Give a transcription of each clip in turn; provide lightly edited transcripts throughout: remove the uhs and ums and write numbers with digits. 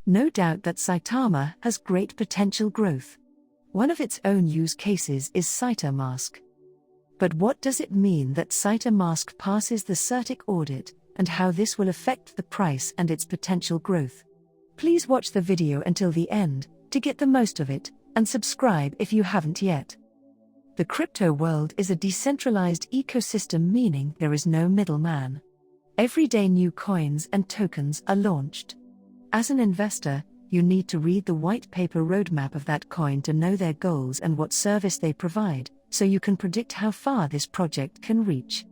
No doubt that Saitama has great potential growth. One of its own use cases is Saitamask. But what does it mean that Saitamask passes the Certik audit, and how this will affect the price and its potential growth? Please watch the video until the end, to get the most of it, and subscribe if you haven't yet. The crypto world is a decentralized ecosystem, meaning there is no middleman. Every day new coins and tokens are launched. As an investor, you need to read the white paper roadmap of that coin to know their goals and what service they provide, so you can predict how far this project can reach.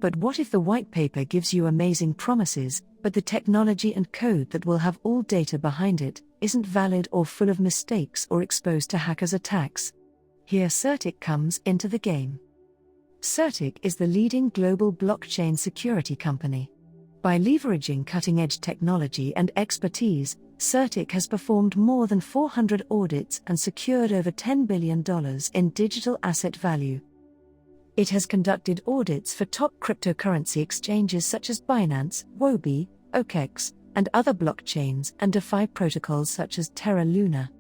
But what if the white paper gives you amazing promises, but the technology and code that will have all data behind it isn't valid or full of mistakes or exposed to hackers' attacks? Here Certik comes into the game. Certik is the leading global blockchain security company. By leveraging cutting-edge technology and expertise, Certik has performed more than 400 audits and secured over $10 billion in digital asset value. It has conducted audits for top cryptocurrency exchanges such as Binance, Huobi, OKEx, and other blockchains and DeFi protocols such as Terra Luna.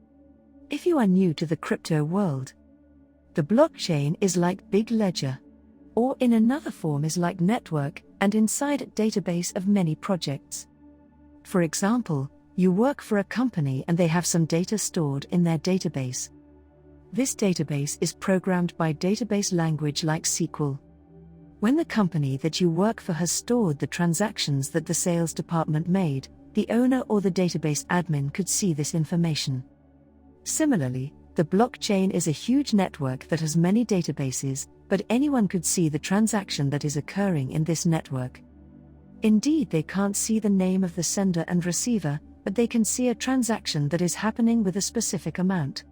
If you are new to the crypto world, the blockchain is like big ledger, or in another form is like network and inside a database of many projects. For example, you work for a company and they have some data stored in their database. This database is programmed by database language like SQL. When the company that you work for has stored the transactions that the sales department made, the owner or the database admin could see this information. Similarly, the blockchain is a huge network that has many databases, but anyone could see the transaction that is occurring in this network. Indeed, they can't see the name of the sender and receiver, but they can see a transaction that is happening with a specific amount.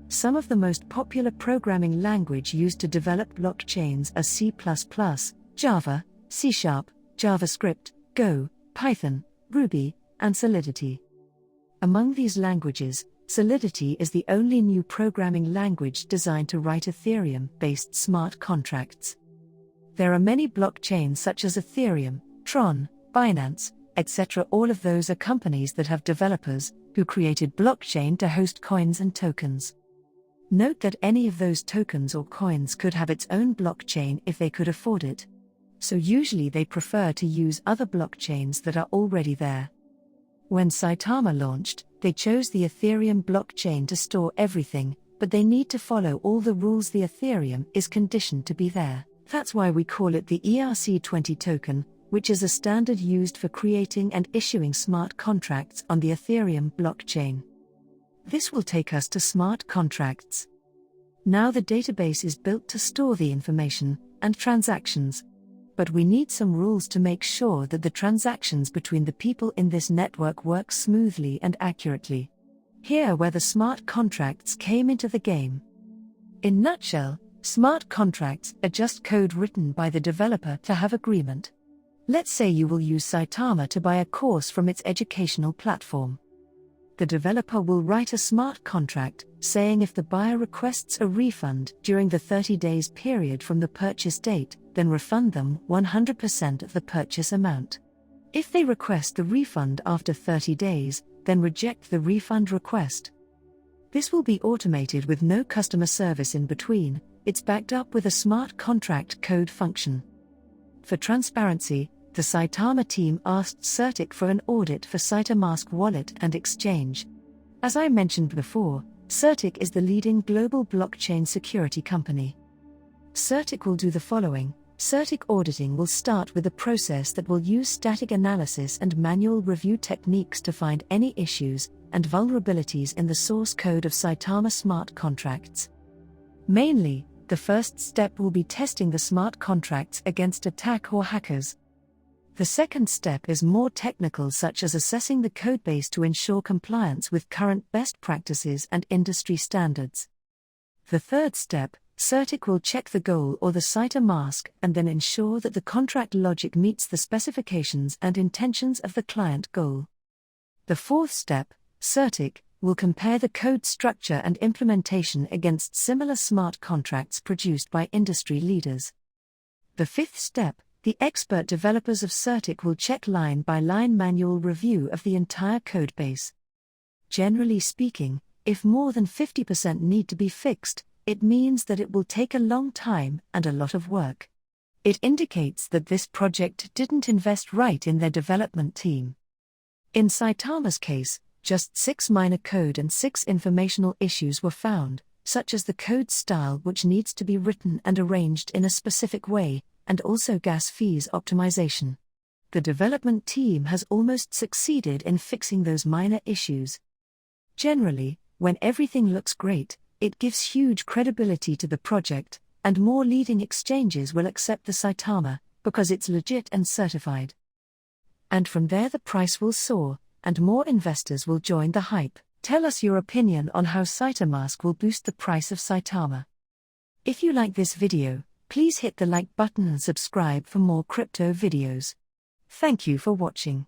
Some of the most popular programming language used to develop blockchains are C++, Java, C#, JavaScript, Go, Python, Ruby, and Solidity. Among these languages, Solidity is the only new programming language designed to write Ethereum-based smart contracts. There are many blockchains such as Ethereum, Tron, Binance, etc. All of those are companies that have developers who created blockchain to host coins and tokens. Note that any of those tokens or coins could have its own blockchain if they could afford it. So usually they prefer to use other blockchains that are already there. When Saitama launched, they chose the Ethereum blockchain to store everything, but they need to follow all the rules. The Ethereum is conditioned to be there. That's why we call it the ERC20 token, which is a standard used for creating and issuing smart contracts on the Ethereum blockchain. This will take us to smart contracts. Now the database is built to store the information and transactions. But we need some rules to make sure that the transactions between the people in this network work smoothly and accurately. Here where the smart contracts came into the game. In nutshell, smart contracts are just code written by the developer to have agreement. Let's say you will use Saitama to buy a course from its educational platform. The developer will write a smart contract saying if the buyer requests a refund during the 30 days period from the purchase date, then refund them 100% of the purchase amount. If they request the refund after 30 days, then reject the refund request. This will be automated with no customer service in between. It's backed up with a smart contract code function. For transparency, the Saitama team asked Certik for an audit for Saitamask wallet and exchange. As I mentioned before, Certik is the leading global blockchain security company. Certik will do the following. Certik auditing will start with a process that will use static analysis and manual review techniques to find any issues and vulnerabilities in the source code of Saitama smart contracts. Mainly, the first step will be testing the smart contracts against attack or hackers. The second step is more technical, such as assessing the codebase to ensure compliance with current best practices and industry standards. The third step, Certik will check the goal or the Saitamask and then ensure that the contract logic meets the specifications and intentions of the client goal. The fourth step, Certik will compare the code structure and implementation against similar smart contracts produced by industry leaders. The fifth step, the expert developers of Certik will check line-by-line manual review of the entire codebase. Generally speaking, if more than 50% need to be fixed, it means that it will take a long time and a lot of work. It indicates that this project didn't invest right in their development team. In Saitama's case, just 6 minor code and 6 informational issues were found, such as the code style which needs to be written and arranged in a specific way, and also gas fees optimization. The development team has almost succeeded in fixing those minor issues. Generally, when everything looks great, it gives huge credibility to the project, and more leading exchanges will accept the Saitama, because it's legit and certified. And from there the price will soar, and more investors will join the hype. Tell us your opinion on how Saitamask will boost the price of Saitama. If you like this video, please hit the like button and subscribe for more crypto videos. Thank you for watching.